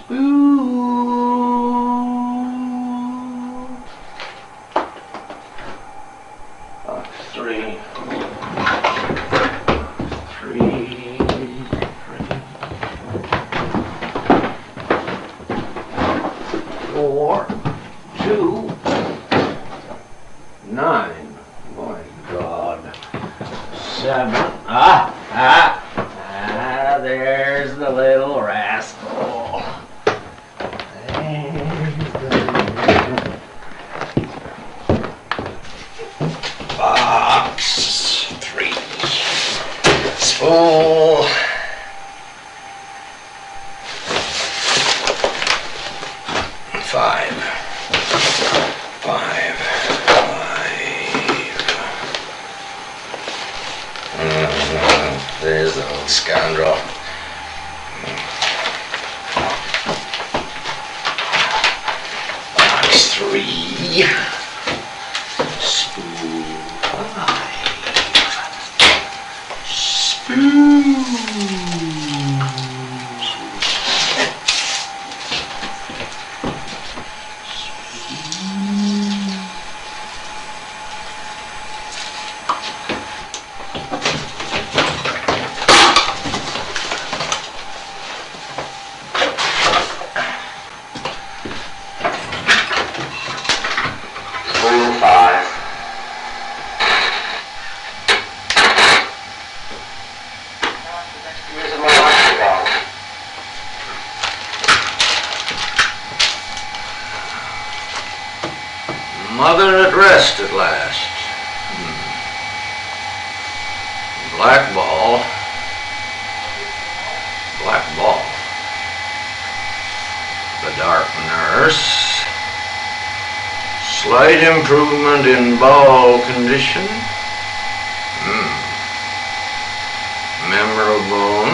Spoon. Box 3. 4, 2, 9. My God. 7. There's the little rascal. Box 3. It's full. 5. There's the old scoundrel. Box 3. Spoon 5. Spoon. Mother at rest at last. Black ball. Black ball. The dark nurse. Slight improvement in bowel condition. Memorable.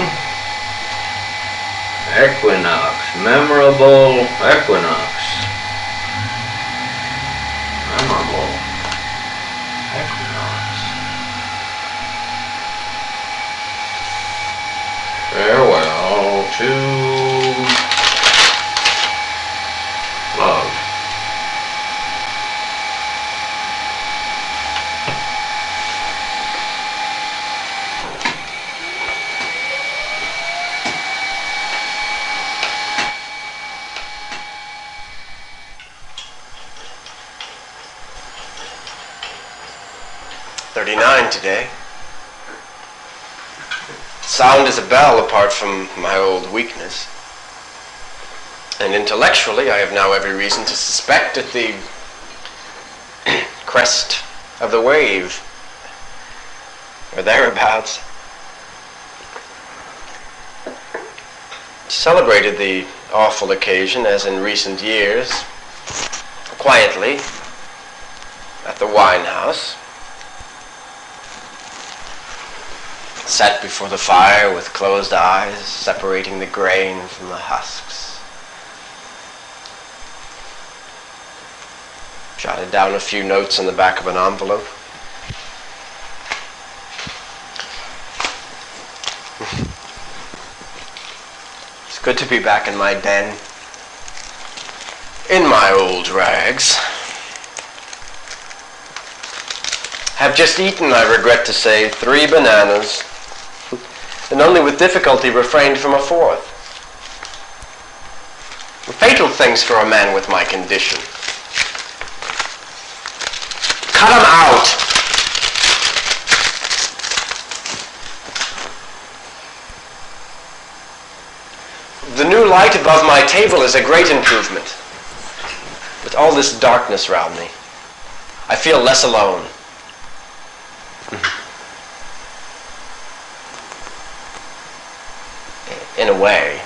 Equinox. Memorable equinox. Memorable equinox. Farewell to love. Today. Sound as a bell apart from my old weakness. And intellectually, I have now every reason to suspect at the crest of the wave, or thereabouts. Celebrated the awful occasion, as in recent years, quietly at the wine house. Sat before the fire with closed eyes, separating the grain from the husks. Jotted down a few notes on the back of an envelope. It's good to be back in my den, in my old rags. Have just eaten, I regret to say, 3 bananas, and only with difficulty refrained from a 4th. Fatal things for a man with my condition. Cut 'em out! The new light above my table is a great improvement. With all this darkness round me, I feel less alone. In a way.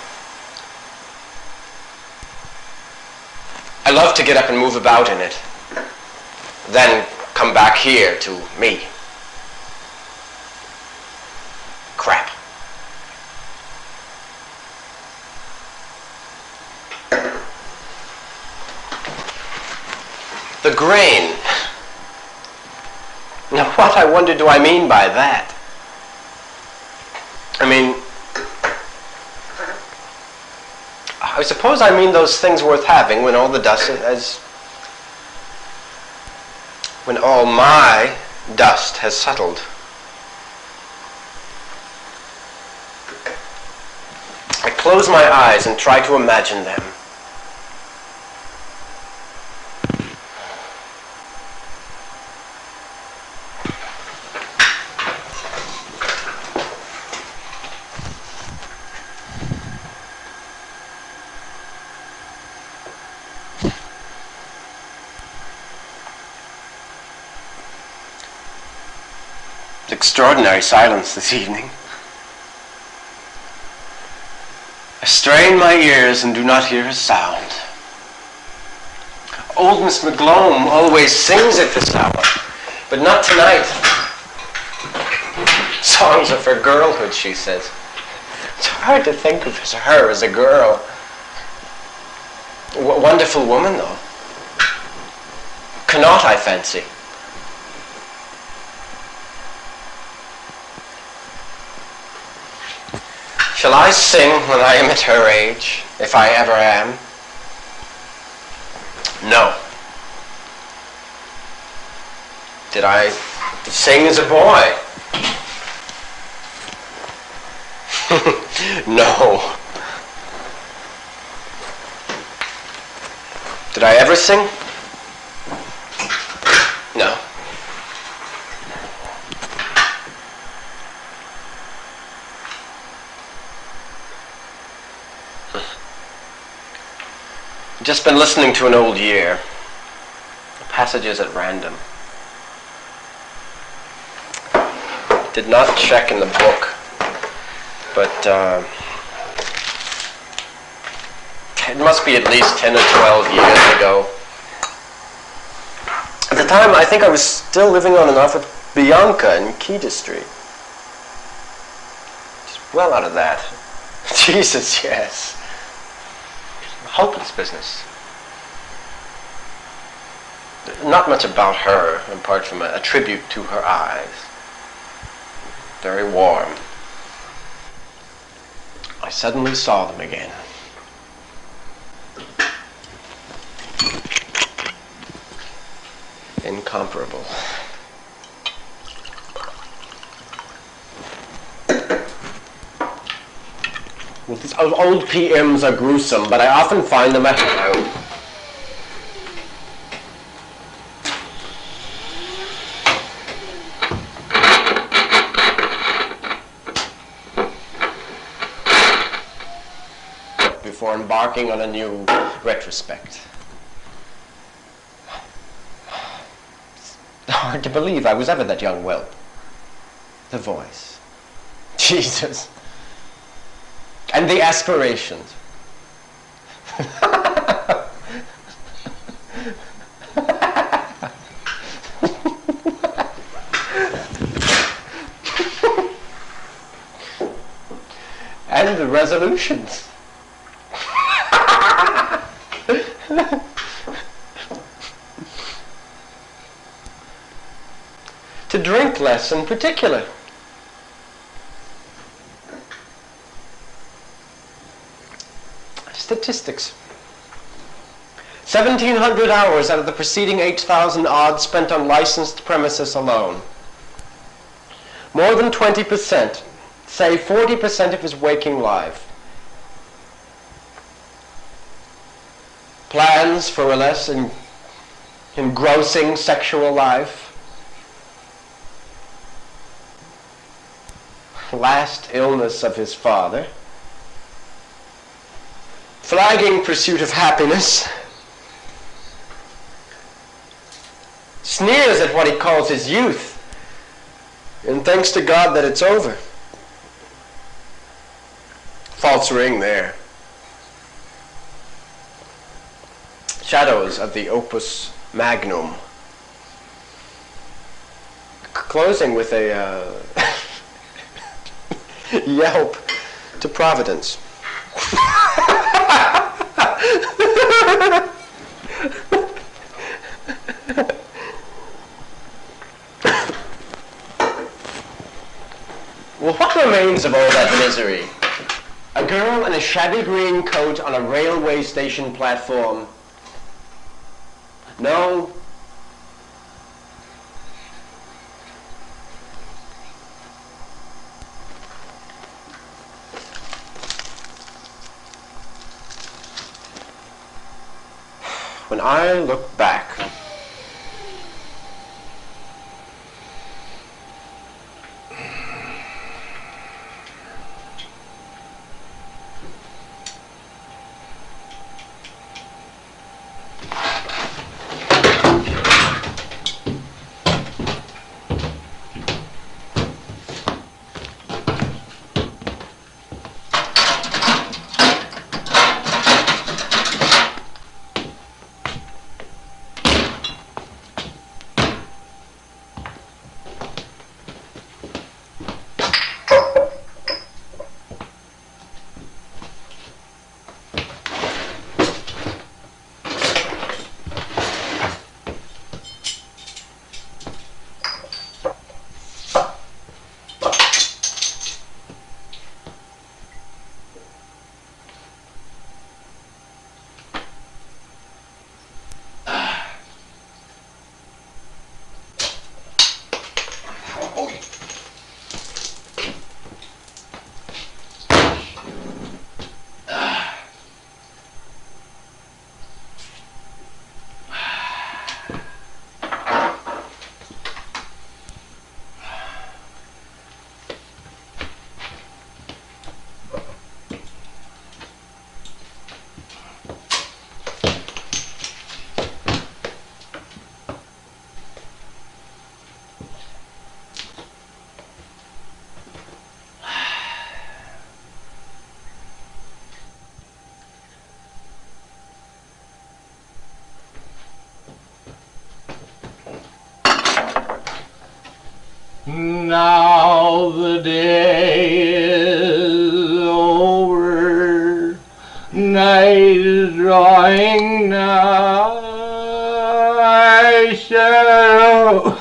I love to get up and move about in it, then come back here to me. Crap. The grain. Now what, I wonder, do I mean by that? I mean, I suppose I mean those things worth having when all the dust has... when all my dust has settled. I close my eyes and try to imagine them. Extraordinary silence this evening. I strain my ears and do not hear a sound. Old Miss McGlone always sings at this hour, but not tonight. Songs are for girlhood, she says. It's hard to think of her as a girl. Wonderful woman, though. Cannot, I fancy. Shall I sing when I am at her age, if I ever am? No. Did I sing as a boy? No. Did I ever sing? No. Just been listening to an old year, passages at random. Did not check in the book, but it must be at least 10 or 12 years ago. At the time, I think I was still living on and off with Bianca in Keita Street. Just well out of that. Jesus, yes. Hopeless business. Not much about her, apart from a tribute to her eyes. Very warm. I suddenly saw them again. Incomparable. Well, these old PMs are gruesome, but I often find them at home. Before embarking on a new retrospect. It's hard to believe I was ever that young whelp. The voice. Jesus. And the aspirations. And the resolutions. To drink less in particular. Statistics. 1,700 hours out of the preceding 8,000 odd spent on licensed premises alone. More than 20%, say 40% of his waking life. Plans for a less engrossing sexual life. Last illness of his father. Flagging pursuit of happiness. Sneers at what he calls his youth. And thanks to God that it's over. False ring there. Shadows of the opus magnum. Closing with a yelp to Providence. Well, what remains of all that misery? A a girl in a shabby green coat on a railway station platform. No. When I look back, now the day is over, night is drawing nigh, shadow.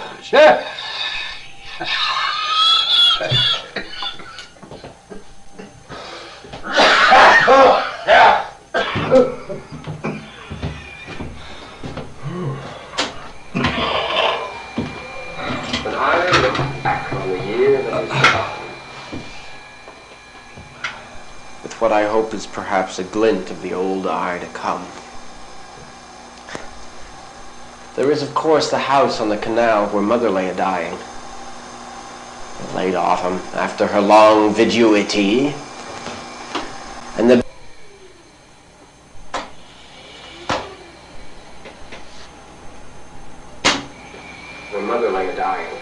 with what I hope is perhaps a glint of the old eye to come. There is, of course, the house on the canal where Mother lay a-dying. Late autumn, after her long viduity, and the where Mother lay a-dying.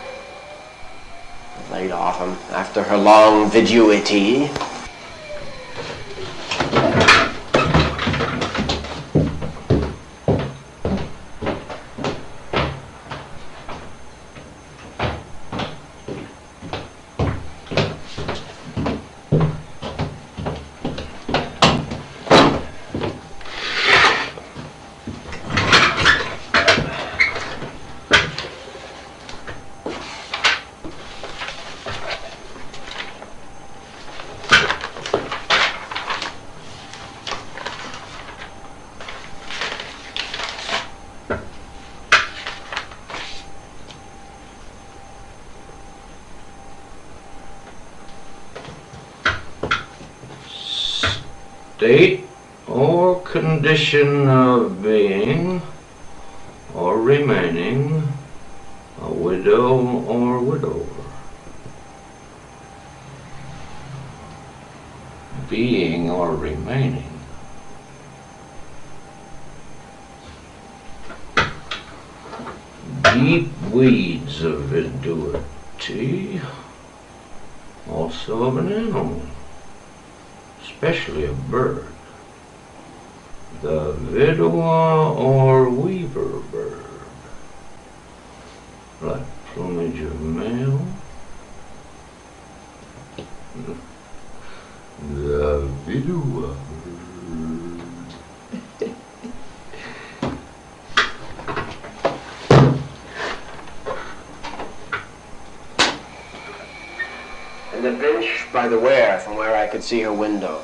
Late autumn, after her long viduity, state or condition of being or remaining a widow or widower. Being or remaining. Deep weeds of viduity, also of an animal, especially a bird. The widower or weaver bird, like plumage of male. The widower. and the bench by the weir from where I could see her window.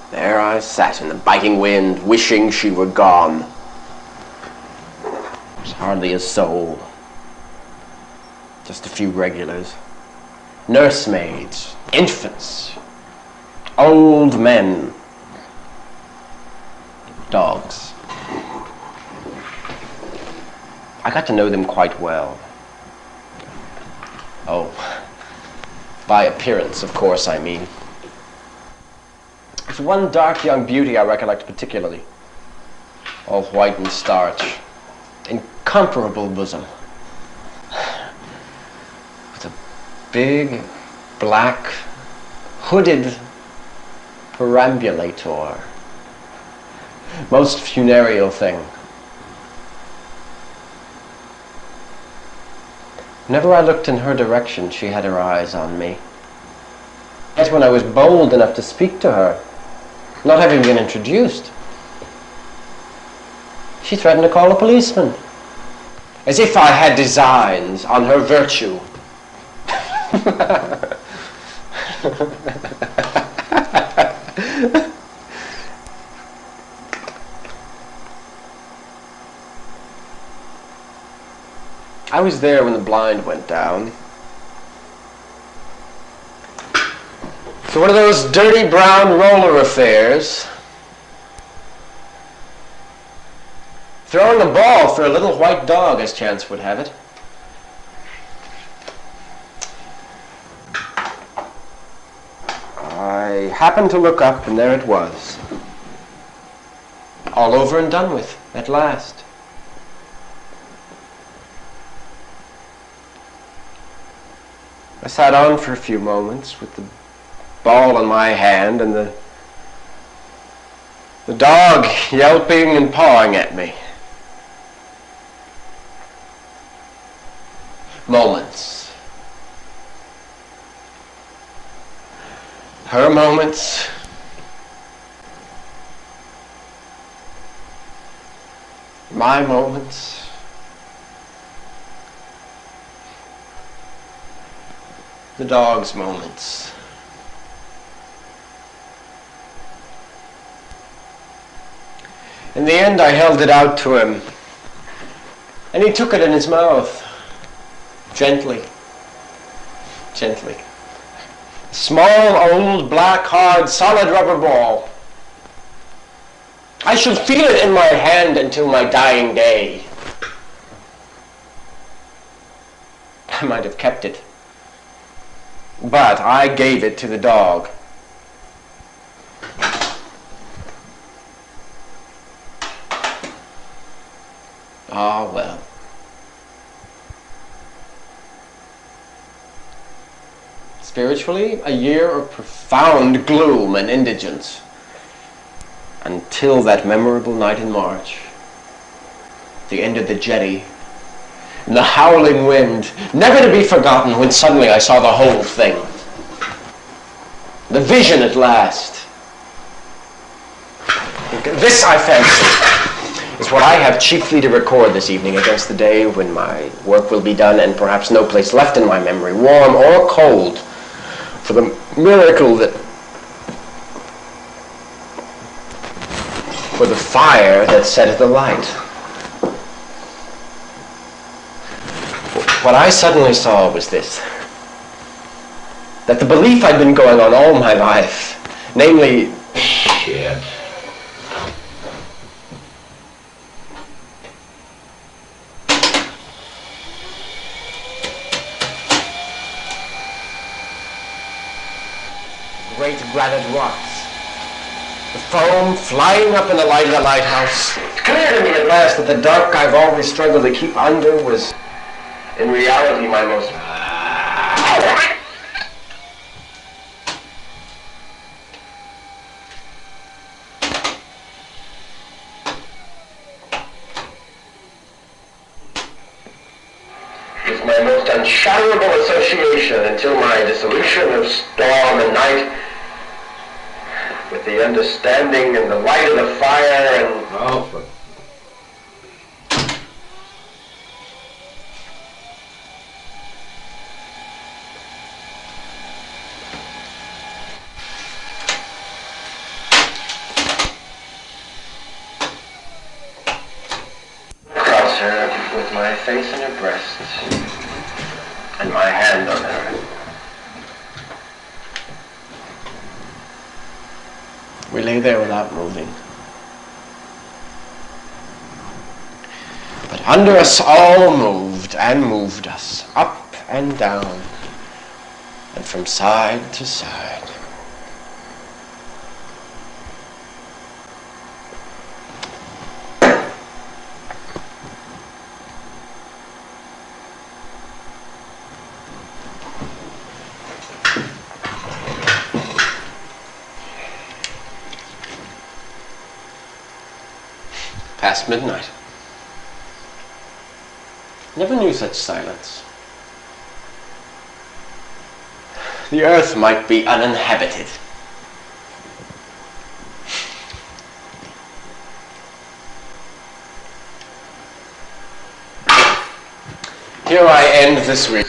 There I sat in the biting wind, wishing she were gone. There's hardly a soul. Just a few regulars. Nursemaids, infants, old men, dogs. I got to know them quite well. Oh, by appearance, of course, I mean. There's one dark young beauty I recollect particularly. All white and starch. Incomparable bosom. With a big, black, hooded perambulator. Most funereal thing. Whenever I looked in her direction, she had her eyes on me. Yet when I was bold enough to speak to her, not having been introduced, she threatened to call a policeman, as if I had designs on her virtue. I was there when the blind went down. So one of those dirty brown roller affairs. Throwing a ball for a little white dog, as chance would have it. I happened to look up, and there it was. All over and done with, at last. I sat on for a few moments with the ball in my hand and the dog yelping and pawing at me. Moments. Her moments. My moments. The dog's moments. In the end, I held it out to him, and he took it in his mouth, gently, gently. Small, old, black, hard, solid rubber ball. I shall feel it in my hand until my dying day. I might have kept it, but I gave it to the dog. Ah, well. Spiritually, a year of profound gloom and indigence, until that memorable night in March, the end of the jetty, and the howling wind, never to be forgotten, when suddenly I saw the whole thing. The vision at last. This, I fancy, is what I have chiefly to record this evening against the day when my work will be done and perhaps no place left in my memory, warm or cold, for the miracle that, for the fire that set the light. What I suddenly saw was this, that the belief I'd been going on all my life, namely, shit. Great granite rocks, the foam flying up in the light of the lighthouse. It's clear to me at last that the dark I've always struggled to keep under was, in reality, my most... was my most unshadowable association until my dissolution of storm and night, with the understanding and the light of the fire and... Oh, with my face in her breast and my hand on her. We lay there without moving. But under us all moved and moved us, up and down, and from side to side. Past midnight. Never knew such silence. The earth might be uninhabited. Here I end this week.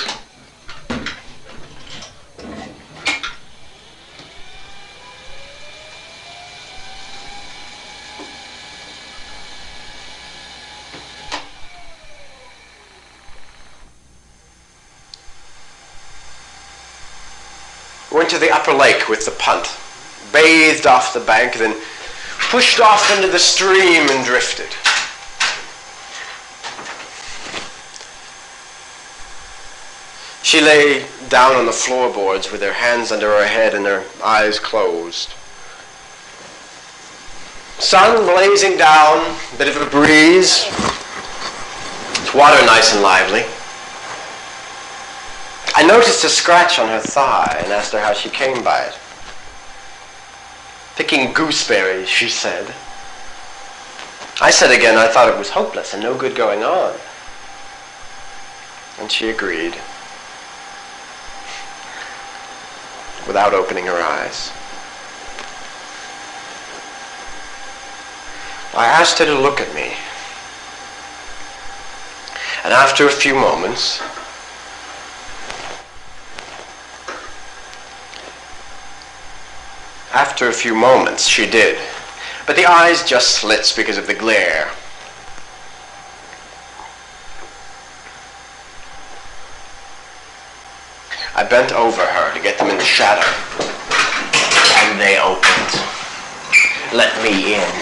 Went to the upper lake with the punt, bathed off the bank, then pushed off into the stream and drifted. She lay down on the floorboards with her hands under her head and her eyes closed. Sun blazing down, bit of a breeze. It's water nice and lively. I noticed a scratch on her thigh and asked her how she came by it. Picking gooseberries, she said. I said again I thought it was hopeless and no good going on. And she agreed, without opening her eyes. I asked her to look at me. And after a few moments, she did. But the eyes just slits because of the glare. I bent over her to get them in the shadow. And they opened. Let me in.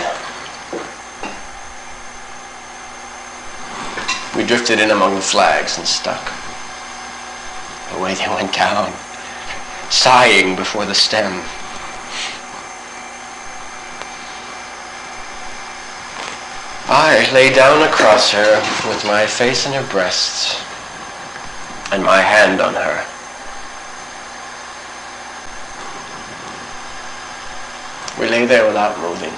We drifted in among the flags and stuck. Away they went down, sighing before the stem. I lay down across her with my face in her breast and my hand on her. We lay there without moving.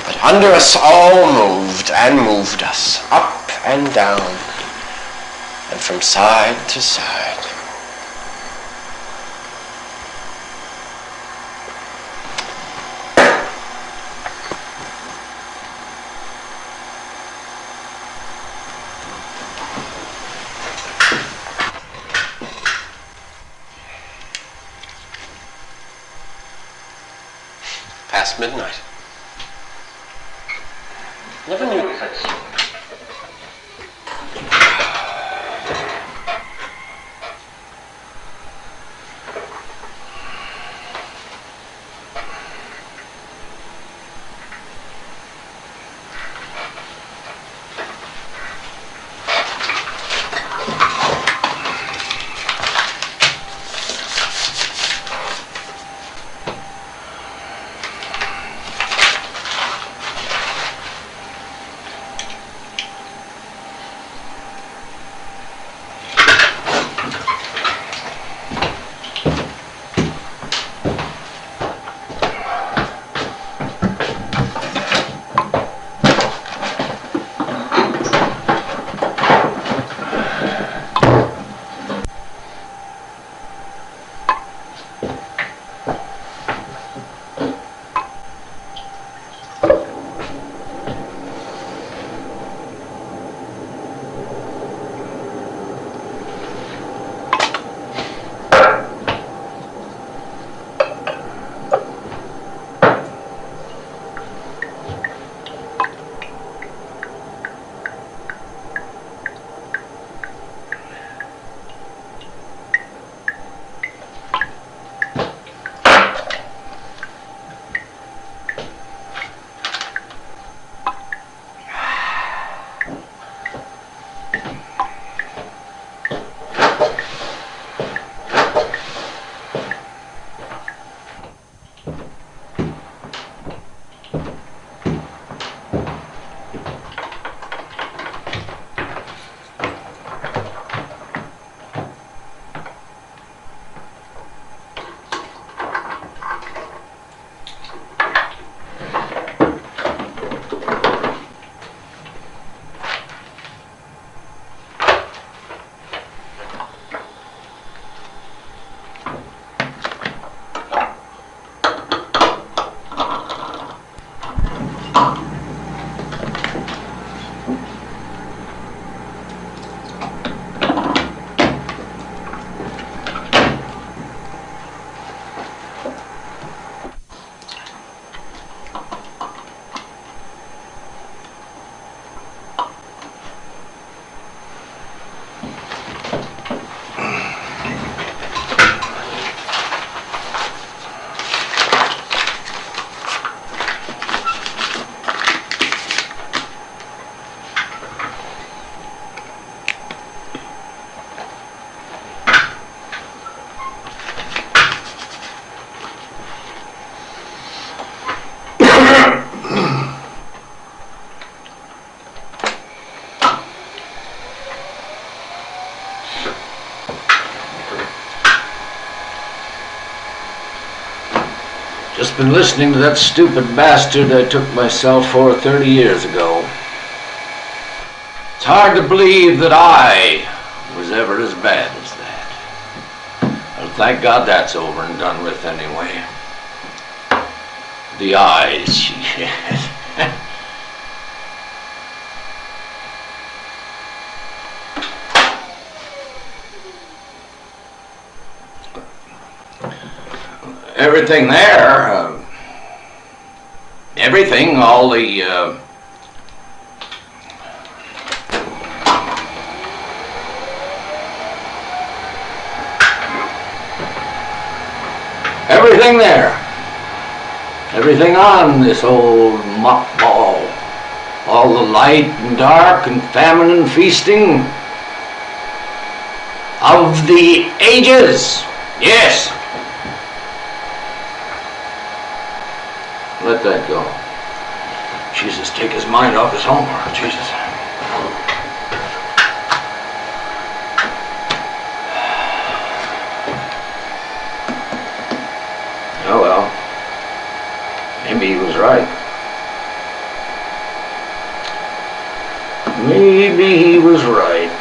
But under us all moved and moved us, up and down, and from side to side. Past midnight. Never knew such. Just been listening to that stupid bastard I took myself for 30 years ago. It's hard to believe that I was ever as bad as that. Well, thank God that's over and done with anyway. The eyes she had. Everything there, everything, all the, everything there, everything on this old muck ball, all the light and dark and famine and feasting of the ages, yes. Let that go. Jesus, take his mind off his homework, Jesus. Oh well, maybe he was right. Maybe he was right.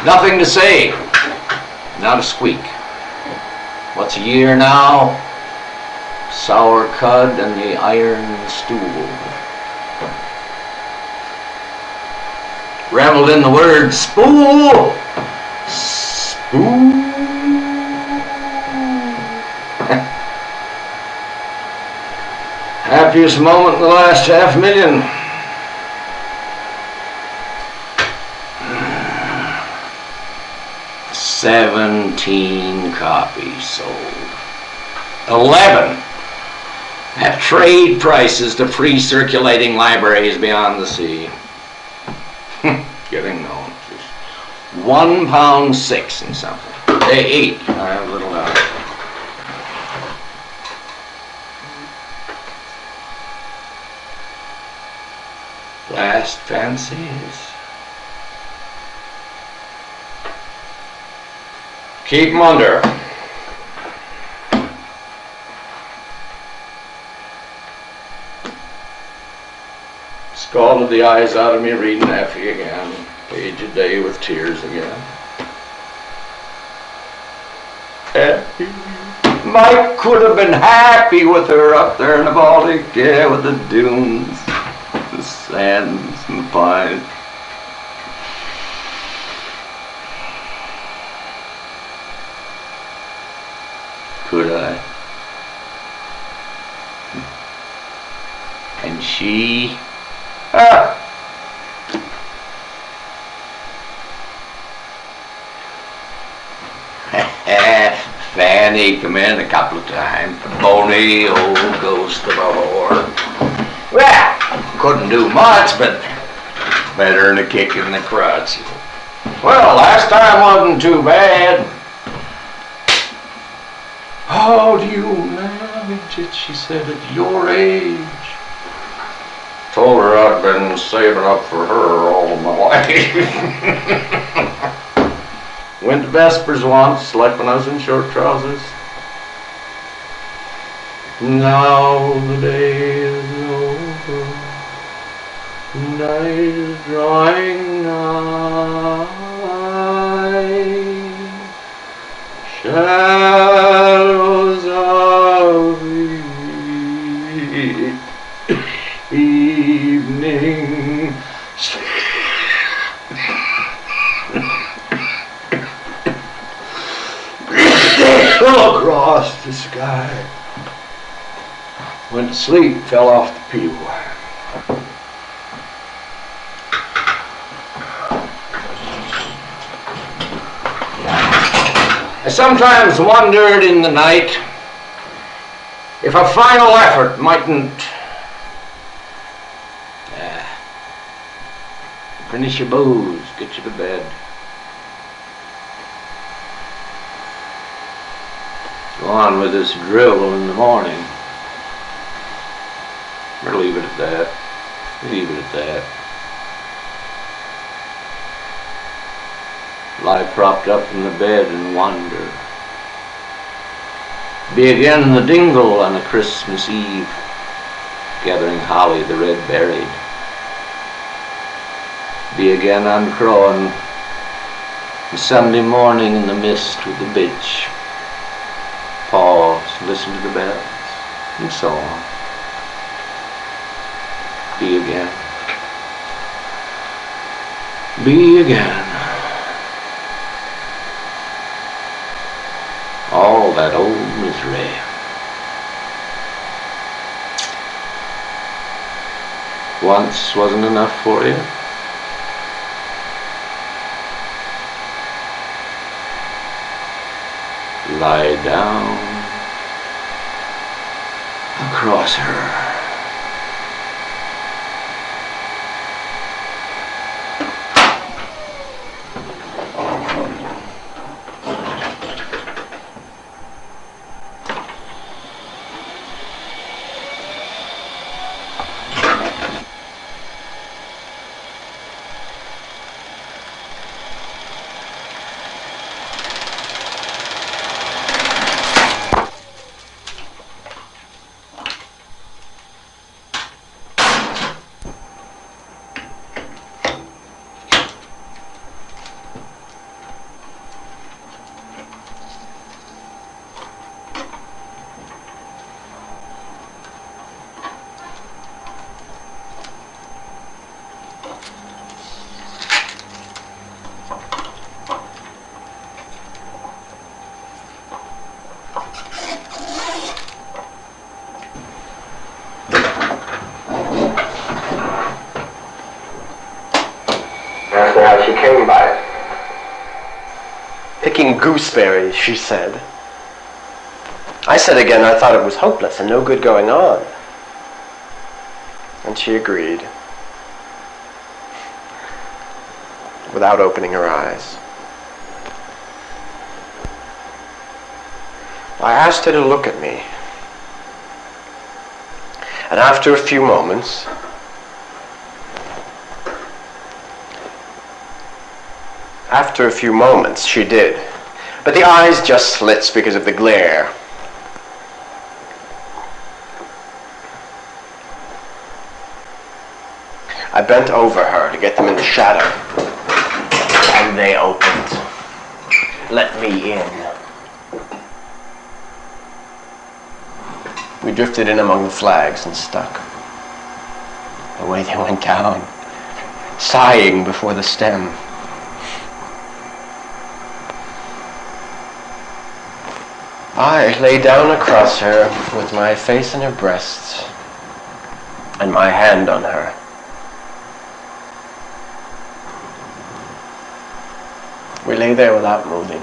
Nothing to say, not a squeak. What's a year now? Sour cud and the iron stool. Reveled in the word spool. Spool. Happiest moment in the last 500,000. 17 copies sold. 11 at trade prices to free circulating libraries beyond the sea. Getting known. £1.06 and something. Hey, 8. I have a little doubt. Last fancies. Keep them under. Scalded the eyes out of me reading Effie again. Page a day with tears again. Effie. Mike could have been happy with her up there in the Baltic, yeah, with the dunes, the sands and the pines. Could I? And she? Fanny come in a couple of times. The bony old ghost of a whore. Well, couldn't do much, but better than a kick in the crotch. Well, last time wasn't too bad. How do you manage it, she said, at your age? Told her I'd been saving up for her all my life. Went to Vespers once, like when I was in short trousers. Now the day is over, night is drawing nigh. Shadows of the evening across the sky. Went to sleep, fell off the pew. I sometimes wondered in the night if a final effort mightn't Finish your booze, get you to bed. Go on with this drill in the morning. Or leave it at that. Leave it at that. Lie propped up in the bed and wonder. Be again in the dingle on a Christmas Eve, gathering holly the red berried. Be again on Crowan, the Sunday morning in the mist with the bitch. Pause, listen to the bells, and so on. Be again. Be again. All that old misery. Once wasn't enough for you? Lie down across her. How she came by it. Picking gooseberries, she said. I said again I thought it was hopeless and no good going on. And she agreed, without opening her eyes. I asked her to look at me. And after a few moments, she did. But the eyes just slits because of the glare. I bent over her to get them in the shadow. And they opened. Let me in. We drifted in among the flags and stuck. Away they went down, sighing before the stem. I lay down across her with my face in her breasts and my hand on her. We lay there without moving.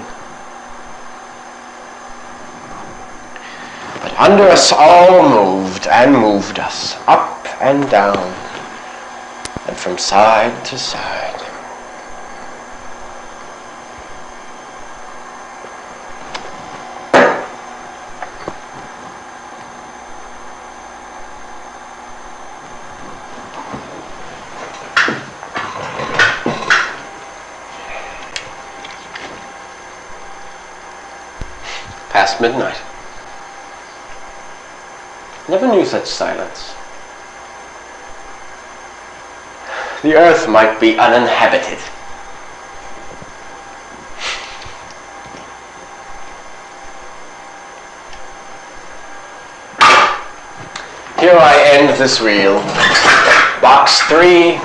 But under us all moved and moved us, up and down, and from side to side. Past midnight. Never knew such silence. The earth might be uninhabited. Here I end this reel. Box 3,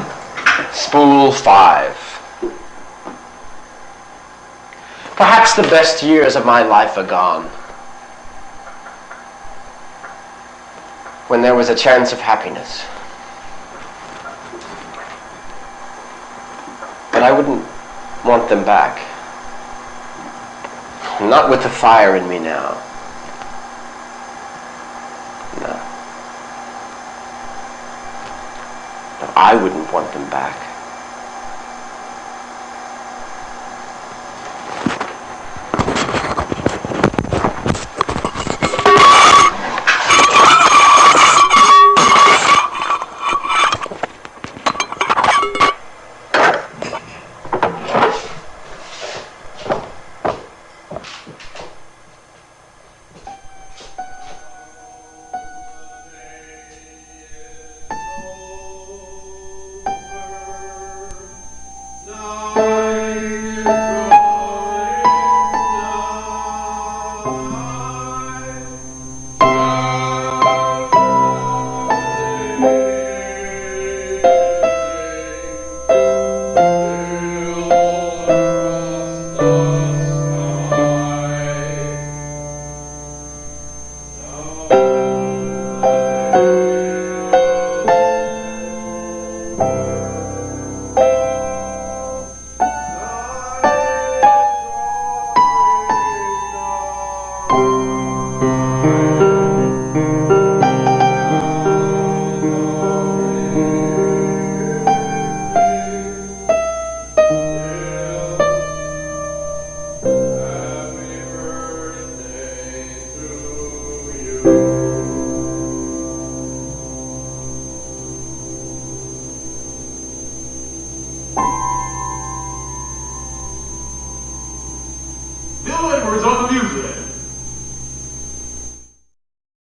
spool 5. Perhaps the best years of my life are gone. When there was a chance of happiness. But I wouldn't want them back. Not with the fire in me now. No. But I wouldn't want them back.